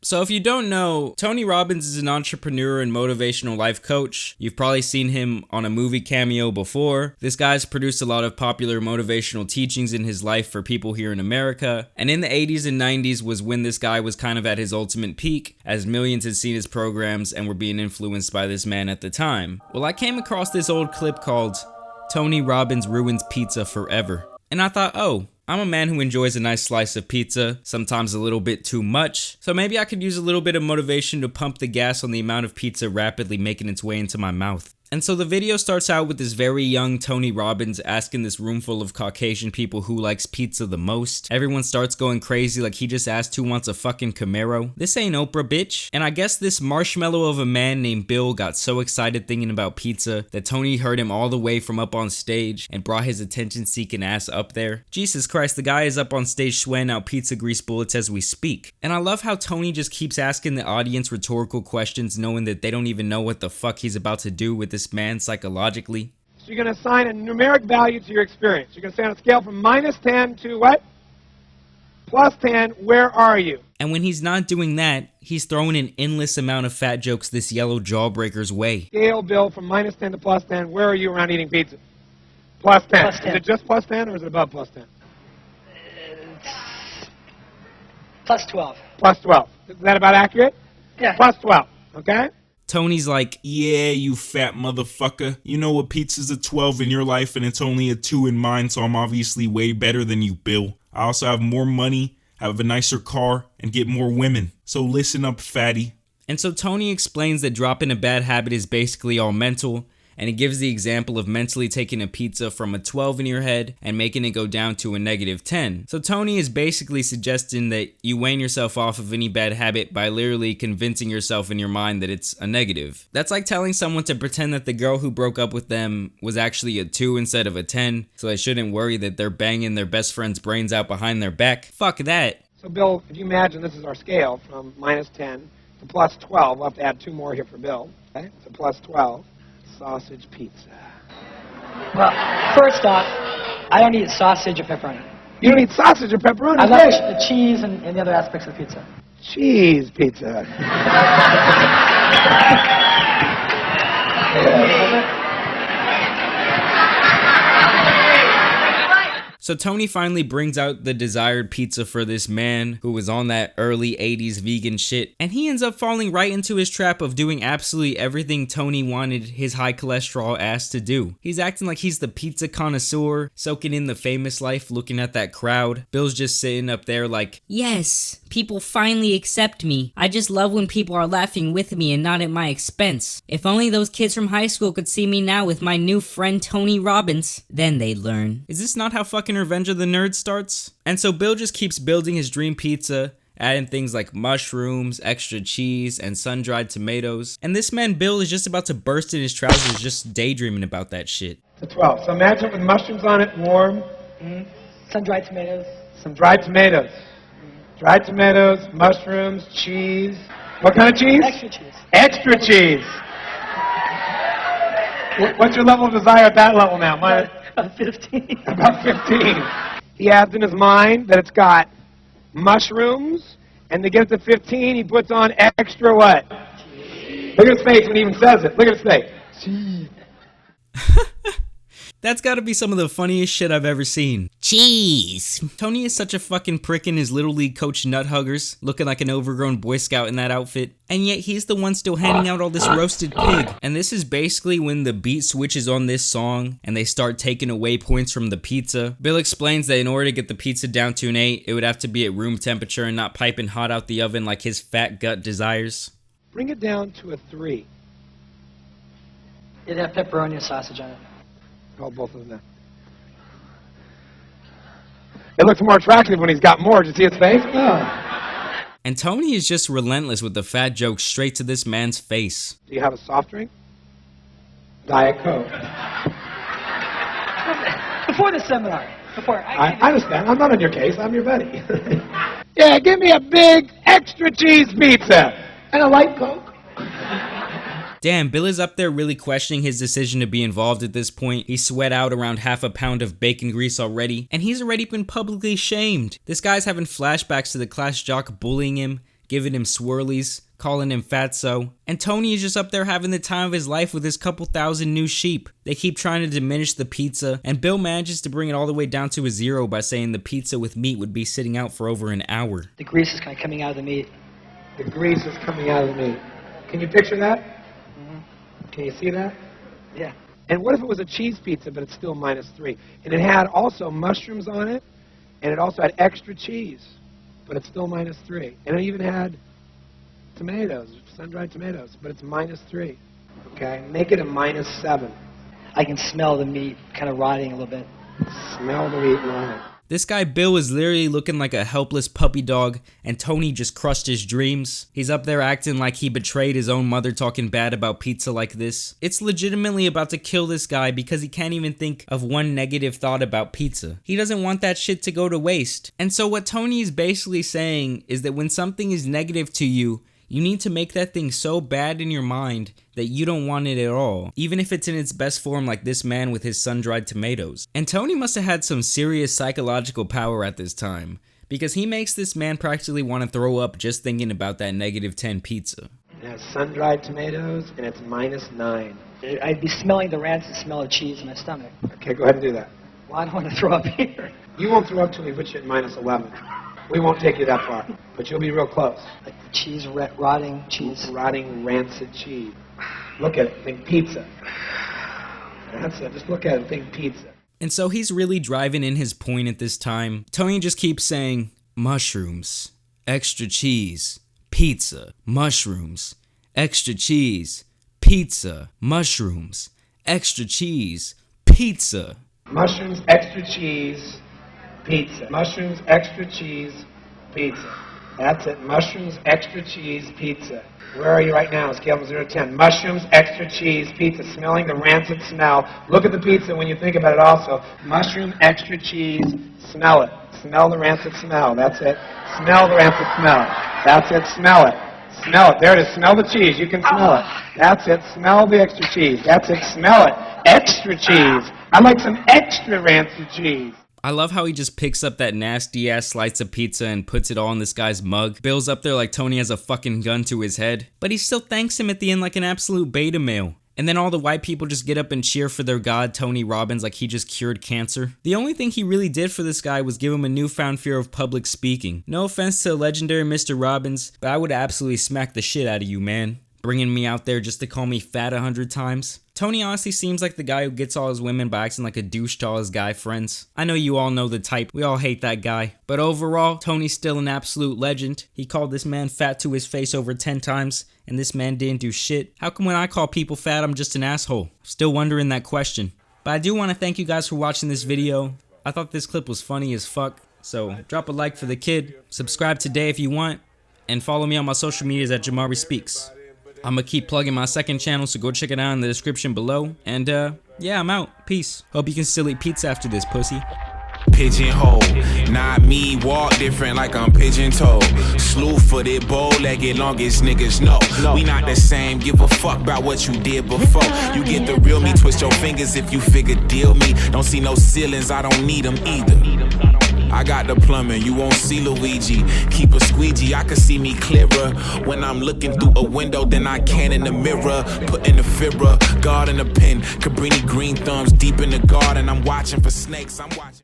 So if you don't know, Tony Robbins is an entrepreneur and motivational life coach. You've probably seen him on a movie cameo before. This guy's produced a lot of popular motivational teachings in his life for people here in America. And in the 80s and 90s was when this guy was kind of at his ultimate peak, as millions had seen his programs and were being influenced by this man at the time. Well, I came across this old clip called Tony Robbins Ruins Pizza Forever. And I thought, oh, I'm a man who enjoys a nice slice of pizza, sometimes a little bit too much, so maybe I could use a little bit of motivation to pump the gas on the amount of pizza rapidly making its way into my mouth. And so the video starts out with this very young Tony Robbins asking this room full of Caucasian people who likes pizza the most. Everyone starts going crazy like he just asked who wants a fucking Camaro. This ain't Oprah, bitch. And I guess this marshmallow of a man named Bill got so excited thinking about pizza that Tony heard him all the way from up on stage and brought his attention-seeking ass up there. Jesus Christ, the guy is up on stage sweating out pizza grease bullets as we speak. And I love how Tony just keeps asking the audience rhetorical questions knowing that they don't even know what the fuck he's about to do with this man psychologically. So you're going to assign a numeric value to your experience. You're going to say on a scale from -10 to what? +10, where are you? And when he's not doing that, he's throwing an endless amount of fat jokes this yellow jawbreaker's way. Scale, Bill, from -10 to +10, where are you around eating pizza? +10. Is it just +10 or is it above +10? +12. +12. Is that about accurate? Yeah. +12, okay? Tony's like, yeah, you fat motherfucker. You know a pizza's a 12 in your life and it's only a 2 in mine, so I'm obviously way better than you, Bill. I also have more money, have a nicer car, and get more women. So listen up, fatty. And so Tony explains that dropping a bad habit is basically all mental, and he gives the example of mentally taking a pizza from a 12 in your head and making it go down to a -10. So Tony is basically suggesting that you wane yourself off of any bad habit by literally convincing yourself in your mind that it's a negative. That's like telling someone to pretend that the girl who broke up with them was actually a 2 instead of a 10, so they shouldn't worry that they're banging their best friend's brains out behind their back. Fuck that. So Bill, if you imagine this is our scale from -10 to +12, we'll have to add 2 more here for Bill. Okay, so +12. Sausage pizza. Well, first off, I don't eat sausage or pepperoni. You don't eat sausage or pepperoni? I love the cheese and the other aspects of pizza. Cheese pizza. So Tony finally brings out the desired pizza for this man who was on that early 80s vegan shit, and he ends up falling right into his trap of doing absolutely everything Tony wanted his high cholesterol ass to do. He's acting like he's the pizza connoisseur, soaking in the famous life, looking at that crowd. Bill's just sitting up there like, yes, people finally accept me. I just love when people are laughing with me and not at my expense. If only those kids from high school could see me now with my new friend Tony Robbins, then they'd learn. Is this not how fucking Revenge of the Nerds starts? And so Bill just keeps building his dream pizza, adding things like mushrooms, extra cheese, and sun-dried tomatoes. And this man Bill is just about to burst in his trousers just daydreaming about that shit. It's a 12. So imagine with mushrooms on it, warm. Sun-dried tomatoes. Some dried tomatoes. Dried tomatoes, mushrooms, cheese. What kind of cheese? Extra cheese. Extra cheese. What's your level of desire at that level now? About 15. About 15. He adds in his mind that it's got mushrooms, and to get it to 15, he puts on extra what? Look at his face when he even says it. Look at his face. That's gotta be some of the funniest shit I've ever seen. Cheese. Tony is such a fucking prick in his Little League coach nut huggers, looking like an overgrown Boy Scout in that outfit. And yet he's the one still handing out all this roasted pig. And this is basically when the beat switches on this song and they start taking away points from the pizza. Bill explains that in order to get the pizza down to an 8, it would have to be at room temperature and not piping hot out the oven like his fat gut desires. Bring it down to a 3. It'd have pepperoni and sausage on it. Oh, both of them. It looks more attractive when he's got more. Did you see his face? Oh. And Tony is just relentless with the fat jokes straight to this man's face. Do you have a soft drink? Diet Coke. Before the seminar. I understand. I'm not on your case. I'm your buddy. Yeah, give me a big extra cheese pizza and a light Coke. Damn, Bill is up there really questioning his decision to be involved at this point. He sweat out around half a pound of bacon grease already, and he's already been publicly shamed. This guy's having flashbacks to the class jock bullying him, giving him swirlies, calling him fatso. And Tony is just up there having the time of his life with his couple thousand new sheep. They keep trying to diminish the pizza, and Bill manages to bring it all the way down to a 0 by saying the pizza with meat would be sitting out for over an hour. The grease is kind of coming out of the meat. The grease is coming out of the meat. Can you picture that? Mm-hmm. Can you see that? Yeah. And what if it was a cheese pizza, but it's still -3? And it had also mushrooms on it, and it also had extra cheese, but it's still -3. And it even had tomatoes, sun-dried tomatoes, but it's -3. Okay? Make it a -7. I can smell the meat kind of rotting a little bit. Smell the meat rotting. This guy Bill is literally looking like a helpless puppy dog, and Tony just crushed his dreams. He's up there acting like he betrayed his own mother, talking bad about pizza like this. It's legitimately about to kill this guy because he can't even think of one negative thought about pizza. He doesn't want that shit to go to waste. And so what Tony is basically saying is that when something is negative to you, you need to make that thing so bad in your mind that you don't want it at all, even if it's in its best form like this man with his sun-dried tomatoes. And Tony must have had some serious psychological power at this time, because he makes this man practically want to throw up just thinking about that -10 pizza. It has sun-dried tomatoes, and it's -9. I'd be smelling the rancid smell of cheese in my stomach. Okay, go ahead and do that. Well, I don't want to throw up here. You won't throw up till we put you at -11. We won't take you that far, but you'll be real close. Like the cheese, rotting cheese. Rotting, rancid cheese. Look at it, think pizza. That's it, just look at it, think pizza. And so he's really driving in his point at this time. Tony just keeps saying, mushrooms, extra cheese, pizza, mushrooms, extra cheese, pizza, mushrooms, extra cheese, pizza. Mushrooms, extra cheese, pizza. Mushrooms, extra cheese, pizza. That's it. Mushrooms, extra cheese, pizza. Where are you right now? Scale from 0 to 10. Mushrooms, extra cheese, pizza. Smelling the rancid smell. Look at the pizza when you think about it also. Mushroom, extra cheese, smell it. Smell the rancid smell. That's it. Smell the rancid smell. That's it. Smell it. Smell it. There it is. Smell the cheese. You can smell it. That's it. Smell the extra cheese. That's it. Smell it. Extra cheese. I'd like some extra rancid cheese. I love how he just picks up that nasty ass slice of pizza and puts it all in this guy's mug. Bill's up there like Tony has a fucking gun to his head, but he still thanks him at the end like an absolute beta male. And then all the white people just get up and cheer for their god, Tony Robbins, like he just cured cancer. The only thing he really did for this guy was give him a newfound fear of public speaking. No offense to legendary Mr. Robbins, but I would absolutely smack the shit out of you, man. Bringing me out there just to call me fat 100 times. Tony honestly seems like the guy who gets all his women by acting like a douche to all his guy friends. I know you all know the type, we all hate that guy. But overall, Tony's still an absolute legend. He called this man fat to his face over 10 times, and this man didn't do shit. How come when I call people fat, I'm just an asshole? Still wondering that question. But I do want to thank you guys for watching this video. I thought this clip was funny as fuck, so drop a like for the kid, subscribe today if you want, and follow me on my social medias at Jamari Speaks. I'm gonna keep plugging my second channel, so go check it out in the description below. And yeah, I'm out. Peace. Hope you can still eat pizza after this, pussy. Pigeonhole, not me, walk different like I'm pigeon-toed. Slew-footed, bow-legged, longest niggas know. We not the same, give a fuck about what you did before. You get the real me, twist your fingers if you figure deal me. Don't see no ceilings, I don't need them either. I got the plumbing, you won't see Luigi. Keep a squeegee, I can see me clearer. When I'm looking through a window, then I can in the mirror. Put in the fibra, guard in the pen. Cabrini green thumbs deep in the garden. I'm watching for snakes, I'm watching.